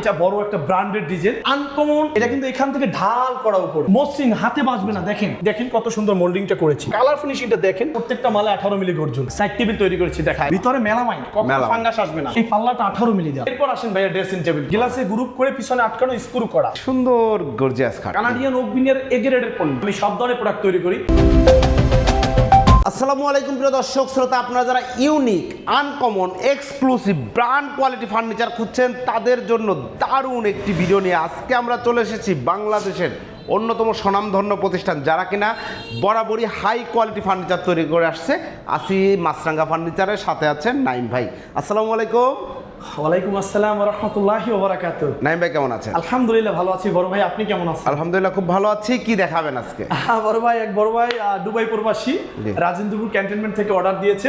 এটা বড় একটা ব্র্যান্ডেড ডিজাইন, আনকমন। এটা কিন্তু এখান থেকে ঢাল করা উপরে, মসৃণ, হাতে বাজবে না। দেখেন দেখেন কত সুন্দর মোল্ডিংটা করেছি, কালার ফিনিশিংটা দেখেন। প্রত্যেকটা মালে 18 মিলি গর্জন। সাইড টেবিল তৈরি করেছি, দেখায় ভিতরে মেলামাইন, কখনো ফাঙ্গাস আসবে না। এই পাল্লাটা 18 মিলি দেওয়া। এরপর আসেন ভাইয়া ড্রেসিং টেবিল, গ্লাসে গ্রুপ করে পিছনে আটকানো, স্ক্রু করা, সুন্দর গর্জিয়াস খাট। কানাডিয়ান ওক বিনের এ গ্রেডের পণ্য। আমি সব ধরনের প্রোডাক্ট তৈরি করি। আসসালামু আলাইকুম প্রিয় দর্শক শ্রোতা, আপনারা যারা unique, uncommon, exclusive brand quality furniture খুঁজছেন তাদের জন্য দারুণ একটি ভিডিও নিয়ে আজকে আমরা চলে এসেছি বাংলাদেশের অন্যতম স্বনামধন্য প্রতিষ্ঠান যারা কিনা বরাবরই হাই কোয়ালিটি ফার্নিচার তৈরি করে আসছে। আসি মাছরাঙ্গা ফার্নিচারের সাথে আছেন নাইম ভাই। আসসালামু আলাইকুম। ওয়ালাইকুম আসসালাম ওয়া রাহমাতুল্লাহি ওয়া বারাকাতুহু। নাইম ভাই কেমন আছেন? আলহামদুলিল্লাহ ভালো আছি। বড় ভাই আপনি কেমন আছেন? আলহামদুলিল্লাহ খুব ভালো আছি। কি দেখাবেন আজকে? বড় ভাই দুবাই প্রবাসী, রাজেন্দ্রপুর ক্যান্টনমেন্ট থেকে অর্ডার দিয়েছে।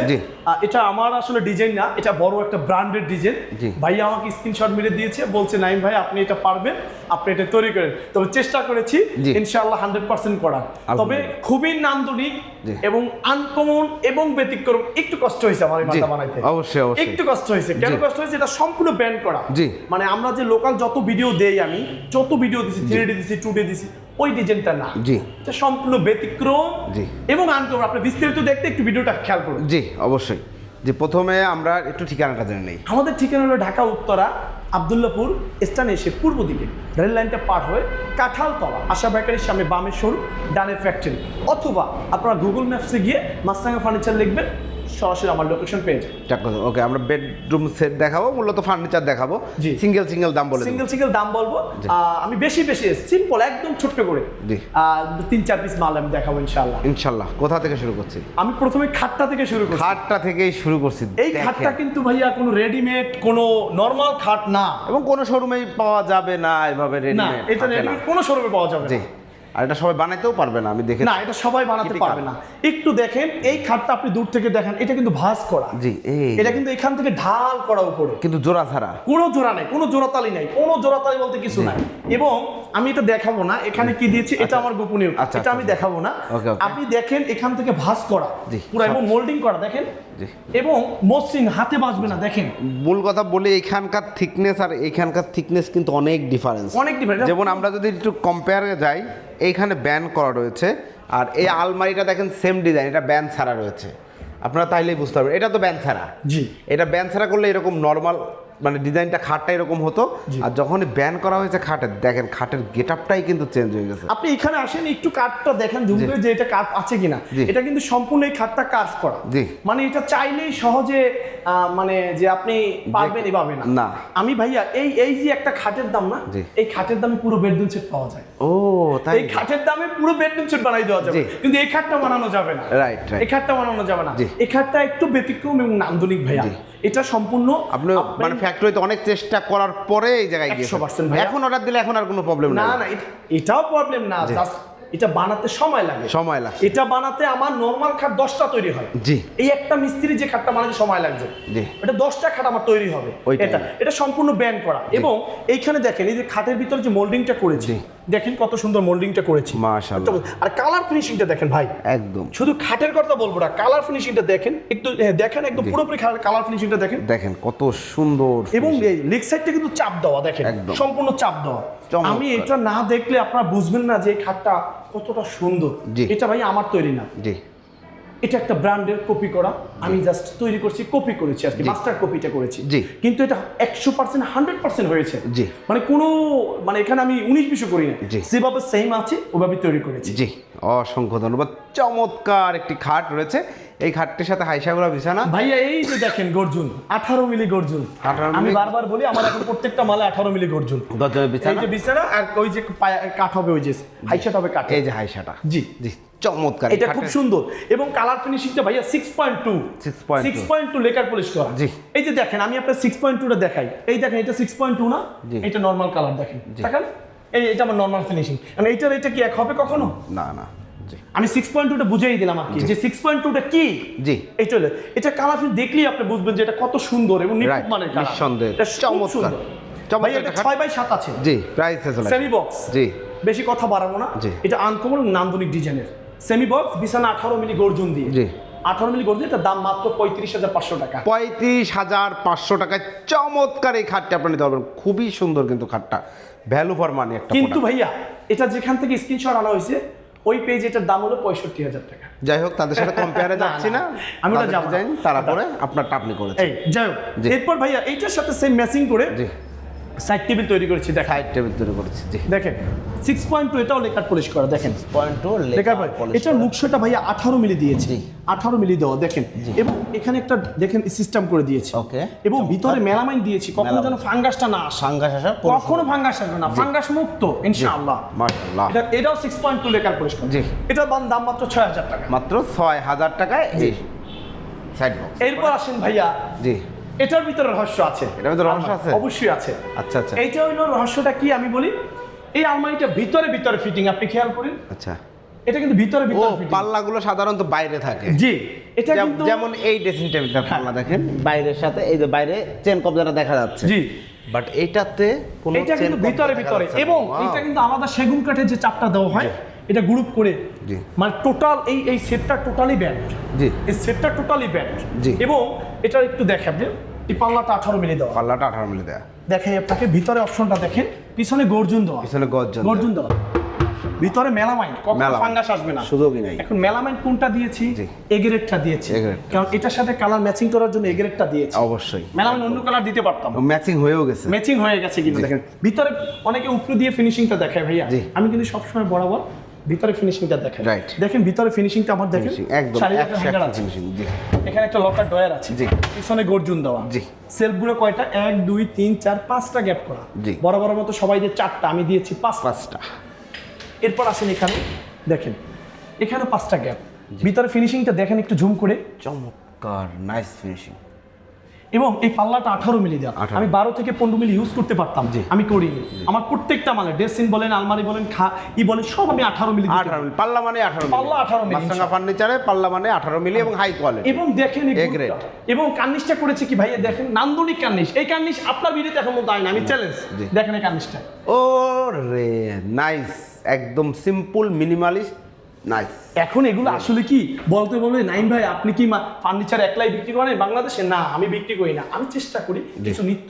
এটা আমার আসলে ডিজাইন না, এটা বড় একটা ব্র্যান্ডেড ডিজাইন। ভাইয়া আমাকে স্ক্রিনশট মেরে দিয়েছে, বলছে নাইম ভাই আপনি এটা পারবেন, আপনি এটা তৈরি করেন। তবে চেষ্টা করেছি ইনশাআল্লাহ 100% করা। তবে খুবই নান্দনিক এবং আনকমন এবং ব্যতিক্রম। একটু কষ্ট হয়েছে আমার এই মাথা বানাইতে, অবশ্যই একটু কষ্ট হয়েছে। কেন কষ্ট হয়েছে? এটা সম্পূর্ণ ব্যান্ড করা। মানে আমরা যে লোকাল যত ভিডিও দেই, আমি যত ভিডিও দিছি, 3D দিছি, 2D দিছি, ওই ডিজাইনটা না। এটা সম্পূর্ণ ব্যতিক্রম এবং আনকমন। আপনি বিস্তারিত দেখতে একটু ভিডিওটা খেয়াল করুন। জি অবশ্যই। যে প্রথমে আমরা একটু ঠিকানাটা জেনে নেই। আমাদের ঠিকানা হলো ঢাকা উত্তরা আব্দুল্লাপুর স্থানে এসে পূর্ব দিকে রেল লাইনটা পার হয়ে কাঁঠালতলা আশা বেকারির সামনে বামের শোরুম, ডানে ফ্যাক্টরি, অথবা আপনারা গুগল ম্যাপসে গিয়ে মাছরাঙ্গা ফার্নিচার লিখবেন, সরাসরি আমার লোকেশন পেয়ে যাবেন। ওকে, আমরা বেডরুম সেট দেখাবো, মূলত ফার্নিচার দেখাবো। সিঙ্গেল দাম বলে সিঙ্গেল দাম বলবো। আমি বেশি সিম্পল একদম ছোট্ট করে 3-4 পিস মাল আমি দেখাবো ইনশাআল্লাহ। কোথা থেকে শুরু করছি? আমি প্রথমে খাটটা থেকে শুরু করছি। খাটটা থেকেই শুরু করছি। এই খাটটা কিন্তু ভাইয়া কোনো রেডিমেড, কোনো নরমাল খাট না, এবং কোনো শোরুমেই পাওয়া যাবে না এভাবে রেডিমেড। এটা রেডিমেড কোনো শোরুমে পাওয়া যাবে না। আর এটা সবাই বানাইতেও পারবে না, আমি দেখে। না, এটা সবাই বানাতে পারবে না। একটু দেখেন এই খাটটা, আপনি দূর থেকে দেখেন, এটা কিন্তু ভাঁজ করা। এটা কিন্তু এখান থেকে ঢাল করা উপরে, কিন্তু জোড়া ছাড়া। কোনো জোড়া নাই, কোনো জোড়াতালি নাই, কোনো জোড়াতালি বলতে কিছু নাই। এবং আমি এটা দেখাবো না এখানে কি দিয়েছি, এটা আমার গোপনীয়, এটা আমি দেখাবো না। আপনি দেখেন এখান থেকে ভাঁজ করা পুরো, এবং মোল্ডিং করা দেখেন, এবং মসৃণ, হাতে বাজবে না। দেখেন মূল কথা বলি, এখানকার থিকনেস আর এখানকার থিকনেস কিন্তু অনেক ডিফারেন্স। যেমন আমরা যদি একটু কম্পেয়ারে যাই, এইখানে ব্যান করা রয়েছে, আর এই আলমারিটা দেখেন সেম ডিজাইন, এটা ব্যান ছাড়া রয়েছে। আপনারা তাইলেই বুঝতে পারবেন এটা তো ব্যান ছাড়া। এটা ব্যান ছাড়া করলে এরকম নর্মাল মানে ডিজাইনটা খাটটা এরকম হতো, আর যখনই ব্যান করা হয়েছে খাটের, দেখেন খাটের গেটআপটাই কিন্তু চেঞ্জ হয়ে গেছে। আপনি এখানে আসেন, একটু কাঠটা দেখেন জুম করে যে এটা কাঠ আছে কিনা। এটা কিন্তু সম্পূর্ণ এই খাটটা কাজ করা। মানে এটা চাইলেই সহজে মানে যে আপনি পারবেনই পাবে না। আমি ভাইয়া এই যে একটা খাটের দাম না, এই খাটের দামে পুরো বেডরুম সেট পাওয়া যায়। ও তাই? এই খাটের দামে পুরো বেডরুম সেট বানাই দেওয়া যাবে, কিন্তু এই খাটটা বানানো যাবে না। রাইট, এই খাটটা বানানো যাবে না। এই খাটটা একটু ব্যতিক্রম এবং নান্দনিক ভাইয়া। এটা সম্পূর্ণ আপনি মানে ফ্যাক্টরিতে অনেক চেষ্টা করার পরে এই জায়গায় গিয়েছে। 100% ভাই। এখন অর্ডার দিলে এখন আর কোনো প্রবলেম না। না, এটাও প্রবলেম না, জাস্ট এটা বানাতে সময় লাগে। এটা বানাতে আমার নরমাল খাট 10টা তৈরি হয়। এই একটা মিস্ত্রি যে খাটটা বানাতে সময় লাগছে, এটা 10টা খাট আমার তৈরি হবে। এটা সম্পূর্ণ ব্যান্ড করা। এবং এইখানে দেখেন এই যে খাটের ভিতরে যে মোল্ডিংটা করেছি, দেখেন কত সুন্দর মোল্ডিংটা করেছি, মাশাআল্লাহ। আর কালার ফিনিশিংটা দেখেন ভাই, একদম শুধু খাটের কথা বলবো না, কালার ফিনিশিংটা দেখেন একটু, দেখেন একদম পুরোপুরি কালার ফিনিশিংটা দেখেন, দেখেন কত সুন্দর। এবং এই লেগ সাইডটা কিন্তু চাপ দেওয়া, দেখেন সম্পূর্ণ চাপ দেওয়া। আমি এটা না দেখলে আপনারা বুঝবেন না যে এই খাটটা কতটা সুন্দর। এটা ভাই আমার তৈরি না, এটা একটা ব্র্যান্ডের কপি করা। আমি জাস্ট তৈরি করছি, কপি করেছি আর কি, মাস্টার কপিটা করেছি। কিন্তু এটা 100% 100% হয়েছে। মানে কোনো মানে এখানে আমি 19-20 করি না, যেভাবে সেম আছে ওভাবে তৈরি করেছি। অসংখ্য ধন্যবাদ। চমৎকার একটি খাট রয়েছে। এই খাটটির সাথে হাইসাগুলা বিছানা ভাইয়া, এই যে দেখেন গর্জন 18 মিলি গর্জন। আমি বারবার বলি আমার এখন প্রত্যেকটা মালে 18 মিলি গর্জন। এই যে বিছানা, আর ওই যে কাঠ হবে, ওই যে হাইসাটা হবে কাঠ, এই যে হাইসাটা। জি চমৎকার, এটা খুব সুন্দর। এবং কালার ফিনিশিংটা ভাইয়া 6.2 লেকার পলিশ করা। এই যে দেখেন আমি আপনার 6.2টা দেখাই, এই দেখেন এটা 6.2 না, এটা নরমাল কালার দেখেন, দেখেন এটা আমার নরমাল ফিনিশিং। মানে এটা কি এক হবে কখনো? না না, আমি 6.2টা বুঝিয়ে দিলাম আর কি, যে 6.2টা কি। এই চলে এটা কালার দেখলেই আপনি বুঝবেন যে এটা কত সুন্দর এবং নিখুঁত মানের কালার। নিঃসন্দেহে চমৎকার। ভাই এটা 6x7 আছে। প্রাইস আছে সেমি বক্স। বেশি কথা বাড়াবো না, এটা আনকমন নান্দনিক ডিজাইনের সেমি বক্স, বিছানা 18 মিলি গর্জন দিয়ে। 18 মিলি গর্জন, এটা দাম মাত্র 35,500 টাকা। 35,500 টাকায় চমৎকার এই খাটটা আপনি নিতে পারবেন। খুবই সুন্দর কিন্তু খাটটা, ভ্যালু ফর মানি একটা। কিন্তু ভাইয়া এটা যেখান থেকে স্ক্রিনশট আনা হয়েছে ওই পেজ, এটার দাম হলো 65,000 টাকা। যাই হোক, তাদের সাথে কম্পেয়ারে যাচ্ছি না, আমি ওটা যাব জানি তারপরে আপনারটা আপনি করেছেন। এই যাই হোক, এরপর ভাইয়া এইটার সাথে সেম ম্যাচিং করে সাইড টেবিল তৈরি করেছি। দেখেন সাইড টেবিল তৈরি করেছি, জি দেখেন 6.2, এটাও লেকার পলিশ করা। দেখেন 6.2 লেকার পলিশ। এটার মুখটা ভাইয়া 18 মিলি দিয়েছি, 18 মিলি দেওয়া। দেখেন এবং এখানে একটা দেখেন সিস্টেম করে দিয়েছি, ওকে, এবং ভিতরে মেলামাইন দিয়েছি, কখনো যেন ফাঙ্গাসটা না আসে। ফাঙ্গাস আসার কখনো ফাঙ্গাস আসবে না, ফাঙ্গাস মুক্ত ইনশাআল্লাহ। মাশাআল্লাহ। এটাও 6.2 লেকার পলিশ করা। জি, এটার দাম মাত্র 6,000 টাকা। মাত্র 6,000 টাকায় এই সাইড বক্স। এরপর আসেন ভাইয়া, জি এটার ভিতরে রহস্য আছে। এটার ভিতরে রহস্য আছে? অবশ্যই আছে। আচ্ছা আচ্ছা, এইটা হইলো রহস্যটা কি আমি বলি। এই আলমারিটা ভিতরে ভিতরে ফিটিং, আপনি খেয়াল করেন। আচ্ছা, এটা কিন্তু ভিতরে ভিতরে ফিটিং। পাল্লাগুলো সাধারণত বাইরে থাকে। জি, এটা কিন্তু যেমন এই ড্রেসিং টেবিলটার পাল্লা দেখেন বাইরের সাথে, এই যে বাইরে চেন কবজাটা দেখা যাচ্ছে। জি, বাট এইটাতে কোনো এটা কিন্তু ভিতরে ভিতরে, এবং এটা কিন্তু আলাদা সেগুন কাঠের যে চাপটা দেওয়া হয়, এটা গ্রুপ করে, জি মানে টোটাল এই সেটটা টোটালি ব্যান্ড। জি, এই সেটটা টোটালি ব্যান্ড। জি, এবং এটা একটু দেখাবে, এই পাল্লাটা 18 মিলি দেওয়া। পাল্লাটা 18 মিলি দেওয়া। দেখেন আপনাকে ভিতরে অপশনটা দেখেন, পিছনে গর্জন দেওয়া, পিছনে গর্জন দেওয়া, ভিতরে মেলামাইন, কখনো ফাঙ্গাস আসবে না, সুযোগই নাই। এখন মেলামাইন কোনটা দিয়েছি? এগ্রেডটা দিয়েছি, কারণ এটার সাথে কালার ম্যাচিং করার জন্য এগ্রেডটা দিয়েছি। অবশ্যই মেলামাইন অন্য কালার দিতে পারতাম, ম্যাচিং হয়েও গেছে, ম্যাচিং হয়ে গেছে। কিন্তু দেখেন ভিতরে অনেকে উপরে দিয়ে ফিনিশিংটা দেখায় ভাইয়া, আমি কিন্তু সবসময় বরাবর ভিতরে ফিনিশিংটা দেখাই। রাইট, দেখেন ভিতরে ফিনিশিংটা আমার দেখেন একদম ফিনিশিং। জি, এখানে একটা লকার ডয়ার আছে, জি, পিছনে গর্জন দেওয়া, জি, সেলফগুলো কয়টা? 1 2 3 4 5টা গ্যাপ করা, জি, বরাবর মতো সবাই যে 4টা, আমি দিয়েছি 5টা। এরপর আসেন এখানে দেখেন, এখানে 5টা গ্যাপ। ভিতরে ফিনিশিংটা দেখেন একটু জুম করে, চমৎকার নাইস ফিনিশিং। এবং এই পাল্লাটা 18 মিলি দেওয়া। আমি 12 থেকে 15 মিলি ইউজ করতে পারতাম, আমি করিনি। আমার প্রত্যেকটা মালে ড্রেসিং বলেন, আলমারি বলেন, বলেন, সব আমি 18 মিলি। পাল্লা মানে 18 মিলি, পাল্লা 18 মিলি। মাছরাঙা ফার্নিচারে পাল্লা মানে 18 মিলি এবং হাই কোয়ালিটি। এবং দেখেন এবং কার্নিশটা করেছে কি ভাইয়া, দেখেন নান্দনিক কার্নিশ। এই কার্নিশ আপনার ভিডিওতে এখন মতো হয় না, আমি চ্যালেঞ্জ। দেখেন এই কার্নিশটা, ও রে নাইস, একদম সিম্পল মিনিমালিস্ট, নাইস। এখন এগুলো আসলে কি বলতে বলবে, নাইম ভাই আপনি কি ফার্নিচার একলাই বিক্রি করেন বাংলাদেশে? না, আমি বিক্রি করি না, আমি চেষ্টা করি কিছু নিত্য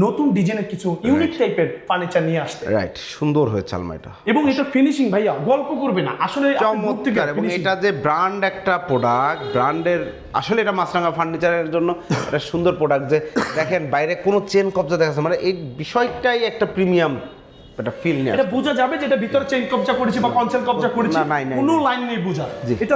নতুন ডিজাইনের কিছু ইউনিক টাইপের ফার্নিচার নিয়ে আসতে। রাইট, সুন্দর হয়েছে আলমারিটা, এবং এটা ফিনিশিং ভাইয়া গল্প করবে না আসলে, চমৎকার। এবং এটা যে ব্র্যান্ড একটা প্রোডাক্ট, ব্র্যান্ডের আসলে এটা মাছরাঙা ফার্নিচারের জন্য একটা সুন্দর প্রোডাক্ট। যে দেখেন বাইরে কোনো চেন কবজা দেখা যাচ্ছে, মানে এই বিষয়টাই একটা প্রিমিয়াম এটা ফিল নিয়ে, এটা বোঝা যাবে যে এটা ভিতরে চেইন কবজা করেছে বা কনসেল কবজা করেছে, কোনো লাইন নেই বোঝা। এটা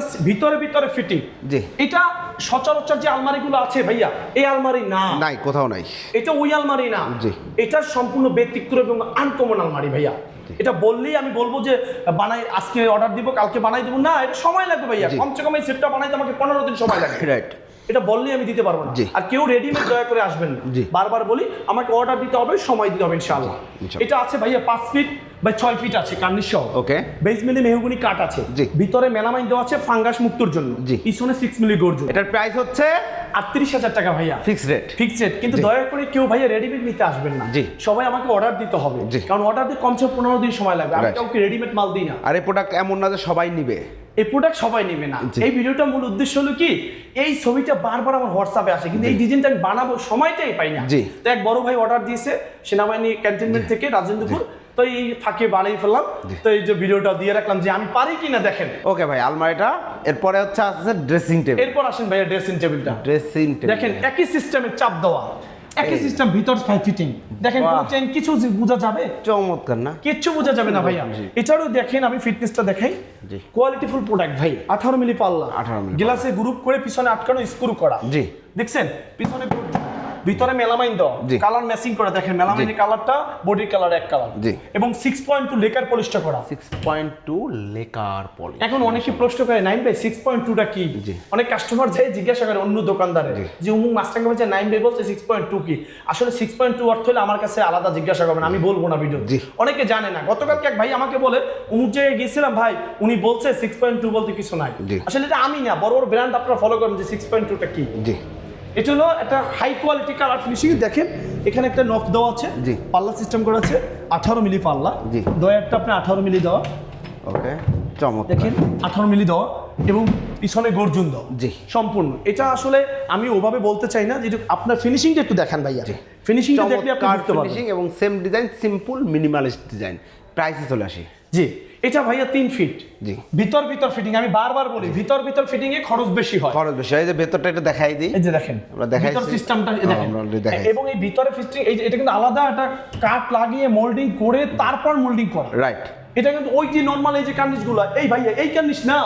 ভিতরে ফিটিং। জি, এটা সচরাচর যে আলমারিগুলো আছে ভাইয়া, এই আলমারি না, নাই কোথাও নাই, এটা ওই আলমারি না। জি, এটা সম্পূর্ণ ব্যতিক্রম এবং আনকমন আলমারি ভাইয়া। এটা বললেই আমি বলবো যে বানাই, আজকে অর্ডার দিব কালকে বানাই দেবো না, এটা সময় লাগবে ভাইয়া। কমসে কম এই সেটটা বানাইতে আমাকে 15 দিন সময় লাগে। রাইট, এটা বললেই আমি দিতে পারবো না। আর কেউ রেডিমেড দয়া করে আসবেন না, বারবার বলি আমাকে অর্ডার দিতে হবে, সময় দিতে হবে ইনশাআল্লাহ। এটা আছে ভাইয়া 5 ফিট বাই 6 ফিট আছে কার্নিশ সহ। ওকে, বেস মিলি মেহগনি কাঠ আছে, ভিতরে মেলামাইন দেওয়া আছে ফাঙ্গাস মুক্তর জন্য, পিছনে 6 মিলি গর্জন। এটার প্রাইস হচ্ছে 38,000 টাকা ভাইয়া, ফিক্সড রেট। কিন্তু দয়া করে কেউ ভাইয়া রেডিমেড নিতে আসবেন না, সবাই আমাকে অর্ডার দিতে হবে, কারণ অর্ডার দিতে কমসে কম 15 দিন সময় লাগবে। আমি কাউকে রেডিমেড মাল দিই না। আর এই প্রোডাক্ট এমন না যে সবাই নিবে, এই প্রোডাক্ট সবাই নেবে না। এই ভিডিওটা মূল উদ্দেশ্য হলো কি, এই ছবিটা বারবার আমার হোয়াটসঅ্যাপে আসে, কিন্তু এই ডিজাইনটা আমি বানাবো সময়টাই পাই না। তো এক বড় ভাই অর্ডার দিয়েছে সেনাবাহিনী ক্যান্টনমেন্ট থেকে রাজেন্দ্রপুর, তো এই ফাঁকে বানিয়ে ফেললাম। তো এই যে ভিডিওটা দিয়ে রাখলাম যে আমি পারি কিনা দেখেন। ওকে ভাই, আলমারিটা এরপরে হচ্ছে আছে ড্রেসিং টেবিল। এরপর আসেন ভাইয়া ড্রেসিং টেবিলটা। ড্রেসিং টেবিল দেখেন একই সিস্টেমে চাপ দেওয়া, একই সিস্টেম, ভিতর ফিটিং। দেখেন কোন চেইন কিছু বোঝা যাবে? চমৎকার না, কিচ্ছু বোঝা যাবে না ভাইয়া। এছাড়াও দেখেন আমি ফিটনেসটা দেখাই, কোয়ালিটিফুল প্রোডাক্ট ভাই। 18 মিলি পাল্লা, 18 মিলি গ্লাসে গ্রুপ করে পিছনে আটকানো স্ক্রু করা। জি, দেখছেন পিছনে ভিতরে মেলামাইন দাও, কালার ম্যাচিং করা। দেখেন মেলামাইনের কালারটা বডির কালার এক কালার। জি, এবং 6.2 লেকার পলিশটা করা। 6.2 লেকার পলিশ। এখন অনেকে প্রশ্ন করে নাইম ভাই 6.2টা কি? অনেক কাস্টমার যায় জিজ্ঞাসা করে অন্য দোকানদারে যে অমুক মাস্টারকে বলছে নাইম ভাই বলছে 6.2 কি। আসলে 6.2 অর্থ হলে আমার কাছে আলাদা জিজ্ঞাসা করবেন, আমি বলবো না ভিডিও। অনেকে জানে না। গতকালকে এক ভাই আমাকে বলে অমুক জায়গায় গেছিলাম ভাই, উনি বলছে 6.2 বলতে কিছু নাই। আসলে এটা আমি না, বড় বড় ব্র্যান্ড আপনারা ফলো করেন যে 6.2টা কি। জি, এটা হলো একটা হাই কোয়ালিটি কালার ফিনিশিং। দেখেন এখানে একটা নফ দেওয়া আছে, পাল্লা সিস্টেম করা আছে, 18 মিলি পাল্লা। দয়ারটা আপনি 18 মিলি দেওয়া। ওকে, চমৎকার। দেখেন 18 মিলি দেওয়া। এবং পিছনে গর্জন দাও। জি সম্পূর্ণ। এটা আসলে আমি ওভাবে বলতে চাই না, যে আপনার ফিনিশিংটা একটু দেখান ভাইয়া। ফিনিশিংটা দেখলে আপনি বুঝতে পারবেন। ফিনিশিং এবং same design, simple minimalist design. প্রাইসে চলে আসি। জি, এটা ভাইয়া 3 ফিট। জি, ভিতর ফিটিং, আমি বারবার বলি ভিতর ফিটিং এ খরচ বেশি হয়। খরচ বেশি হয়। এই যে ভেতরটা এটা দেখাই দিই। এই যে দেখেন, আমরা দেখাই ভিতর সিস্টেমটা দেখেন। দেখাই। এবং এই ভিতরে ফিটিং, এই যে এটা কিন্তু আলাদা একটা কাট লাগিয়ে মোল্ডিং করে তারপর মোল্ডিং করা। রাইট। এটা কিন্তু ওই যে নরমাল এই যে কার্নিশগুলো, এই ভাইয়া এই কার্নিশ না,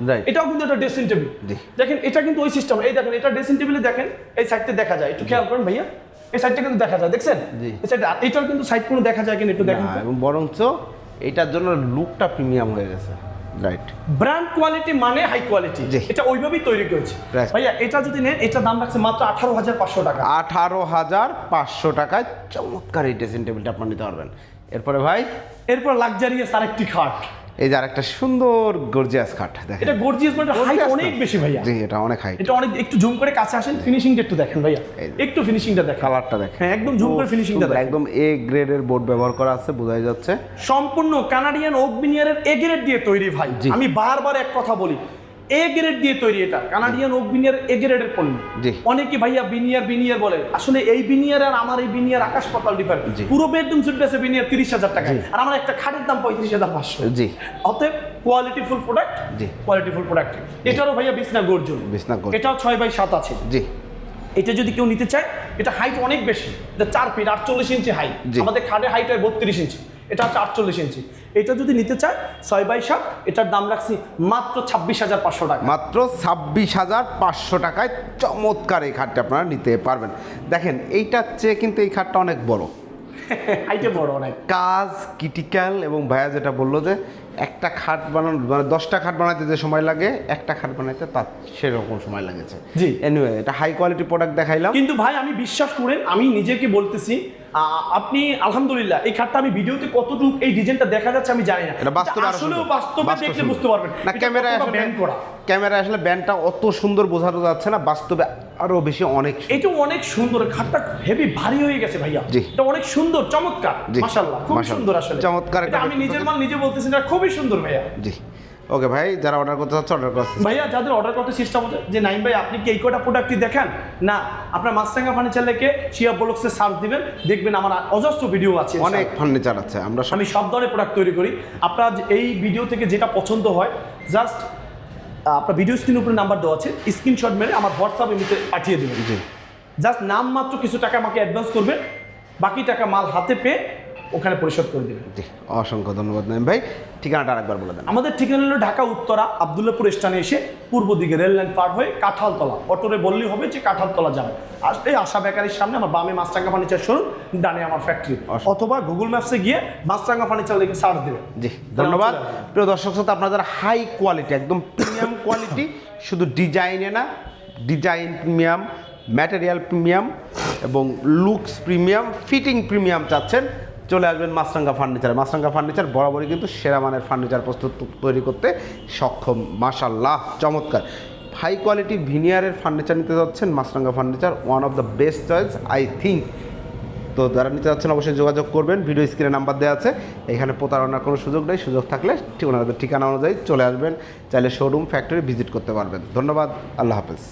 রাইট, এটাও কিন্তু একটা ড্রেসিং টেবিল। দেখেন এটা কিন্তু ওই সিস্টেম। এই দেখেন এটা ড্রেসিং টেবিলে দেখেন এই সাইডটা দেখা যায়, একটু খেয়াল করেন ভাইয়া, এই সাইডটা কিন্তু দেখা যায়, দেখছেন? এই সাইড, এটার কিন্তু সাইড কোনো দেখা যায় কিনা একটু দেখেন। এবং বরঞ্চ এটার জন্য লুকটা প্রিমিয়াম হয়ে গেছে। রাইট। ব্র্যান্ড কোয়ালিটি মানে হাই কোয়ালিটি, এটা ওইভাবেই তৈরি করেছে ভাইয়া। এটা যদি নেন, এটা দাম রাখছে মাত্র 18,500 টাকা। 18,500 টাকায় চমৎকার এই ড্রেসিং টেবিলটা আপনি নিতে পারবেন। এরপরে ভাই, এরপর লাক্সারিয়াস আরেকটি খাট। এই যে আরেকটা সুন্দর গর্জিয়াস খাট দেখেন। এটা গর্জিয়াস মানে হাইট অনেক বেশি ভাইয়া। জি, এটা অনেক হাইট। এটা অনেক, একটু জুম করে কাছে আসেন, ফিনিশিংটা একটু দেখেন ভাইয়া, একটু ফিনিশিংটা দেখেন, কালারটা দেখেন। হ্যাঁ, একদম জুম করে ফিনিশিংটা দেখেন। একদম এ গ্রেডের বোর্ড ব্যবহার করা আছে, বোঝাই যাচ্ছে। সম্পূর্ণ কানাডিয়ান ওক বিনিয়ারের এ গ্রেড দিয়ে তৈরি ভাই। আমি বারবার এক কথা বলি, এ গ্রেড দিয়ে তৈরি এটা, কানাডিয়ান ওক বিনিয়ার এ গ্রেডের পণ্য। অনেকে ভাইয়া বিনিয়ার বলে, আসলে এই বিনিয়ার আর আমার এই বিনিয়ার আকাশ পাতাল ডিফারেন্ট। পুরো বেডরুম সেট আছে বিনিয়ার 30,000 টাকা, আর আমার একটা খাটের দাম 35,500। জি, অতএব কোয়ালিটিফুল প্রোডাক্ট। জি, কোয়ালিটিফুল প্রোডাক্ট। এটারও ভাইয়া বিছনা গর্জন, এটাও 6x7 আছে। জি, এটা যদি কেউ নিতে চায়, এটা হাইট অনেক বেশি, এটা 4 ফিট 48 ইঞ্চি হাইট। আমাদের খাটের হাইট হয় 32 ইঞ্চি, এটা হচ্ছে 48 ইঞ্চি। এটা যদি নিতে চায় 6x7, এটার দাম রাখছি মাত্র 26,500 টাকা। মাত্র 26,500 টাকায় চমৎকার এই খাটটা আপনারা নিতে পারবেন। দেখেন এইটার চেয়ে কিন্তু এই খাটটা অনেক বড়, হাইটে বড় অনেক, কাজ ক্রিটিক্যাল। এবং ভাইয়া যেটা বললো যে একটা খাট বানানো, মানে 10টা খাট বানাইতে যে সময় লাগে, একটা খাট বানাইতে তার সেরকম সময় লাগেছে। জি, এনিওয়ে এটা হাই কোয়ালিটি প্রোডাক্ট দেখাইলাম। কিন্তু ভাই আমি বিশ্বাস করেন, আমি নিজেকে বলতেছি, আপনি আলহামদুলিল্লাহ এই খাটটা আমি ভিডিওতে কতটুকু এই ডিজাইনটা দেখা যাচ্ছে আমি জানি না, আসলে বাস্তবে দেখলে বুঝতে পারবেন না। ক্যামেরায় আসলে ব্যান্ডটা অত সুন্দর বোঝানো যাচ্ছে না, বাস্তবে আরো বেশি অনেক। এটা অনেক সুন্দর, খাটটা হেভি ভারী হয়ে গেছে ভাইয়া। এটা অনেক সুন্দর, চমৎকার, মাশাআল্লাহ, খুব সুন্দর। আসলে চমৎকার, এটা আমি নিজের মাল নিজে বলতেছি না, খুবই সুন্দর ভাইয়া। জি, ওকে ভাই, যারা অর্ডার করতে চাচ্ছে অর্ডার করতে ভাইয়া, যাদের অর্ডার করতে চেষ্টা করছে যে নাইম ভাই আপনি কি এই কটা প্রোডাক্টই দেখান না, আপনার মাছরাঙা ফার্নিচার লেখে শিয়া ব্লগসে সার্চ দিবেন, দেখবেন আমার অজস্র ভিডিও আছে, অনেক ফার্নিচার আছে। আমি সব ধরনের প্রোডাক্ট তৈরি করি। আপনার এই ভিডিও থেকে যেটা পছন্দ হয়, জাস্ট আপনার ভিডিও স্ক্রিনের উপরে নাম্বার দেওয়া আছে, স্ক্রিনশট মেরে আমার হোয়াটসঅ্যাপ এমনিতে পাঠিয়ে দেবেন। জি, জাস্ট নাম মাত্র কিছু টাকা আমাকে অ্যাডভান্স করবেন, বাকি টাকা মাল হাতে পেয়ে ওখানে পরিশোধ করে দেবেন। জি, অসংখ্য ধন্যবাদ নাইম ভাই। ঠিকানাটা আরেকবার বলে দেন। আমাদের ঠিকানা হলো ঢাকা উত্তরা আব্দুল্লাহপুর স্টেশনে এসে পূর্ব দিকে রেল লাইন পার হয়ে কাঁঠালতলা, অটোরে বললেই হবে যে কাঁঠালতলা যাবে। আর এই আশা বেকারির সামনে আমার বামে মাছরাঙা ফার্নিচার শোরুম, ডানে আমার ফ্যাক্টরি, অথবা গুগল ম্যাপসে গিয়ে মাছরাঙা ফার্নিচার লিখে সার্চ দেবেন। জি, ধন্যবাদ। প্রিয় দর্শক শ্রোতা, আপনাদের হাই কোয়ালিটি, একদম প্রিমিয়াম কোয়ালিটি, শুধু ডিজাইনে না, ডিজাইন প্রিমিয়াম, ম্যাটেরিয়াল প্রিমিয়াম এবং লুকস প্রিমিয়াম, ফিটিং প্রিমিয়াম চাচ্ছেন, চলে আসবেন মাছরাঙা ফার্নিচার। মাছরাঙা ফার্নিচার বরাবরই কিন্তু সেরা মানের ফার্নিচার তৈরি করতে সক্ষম। মাশাআল্লাহ, চমৎকার হাই কোয়ালিটি ভিনিয়ারের ফার্নিচার নিতে যাচ্ছেন, Machranga furniture one of the best choice I think. তো যারা নিতে যাচ্ছেন অবশ্যই যোগাযোগ করবেন, ভিডিও স্ক্রিনে নাম্বার দেওয়া আছে। এখানে প্রতারণার কোনো সুযোগ নেই, সুযোগ থাকলে ঠিক ওনাদের ঠিকানা অনুযায়ী চলে আসবেন, চাইলে শোরুম ফ্যাক্টরি ভিজিট করতে পারবেন। ধন্যবাদ, আল্লাহ হাফেজ।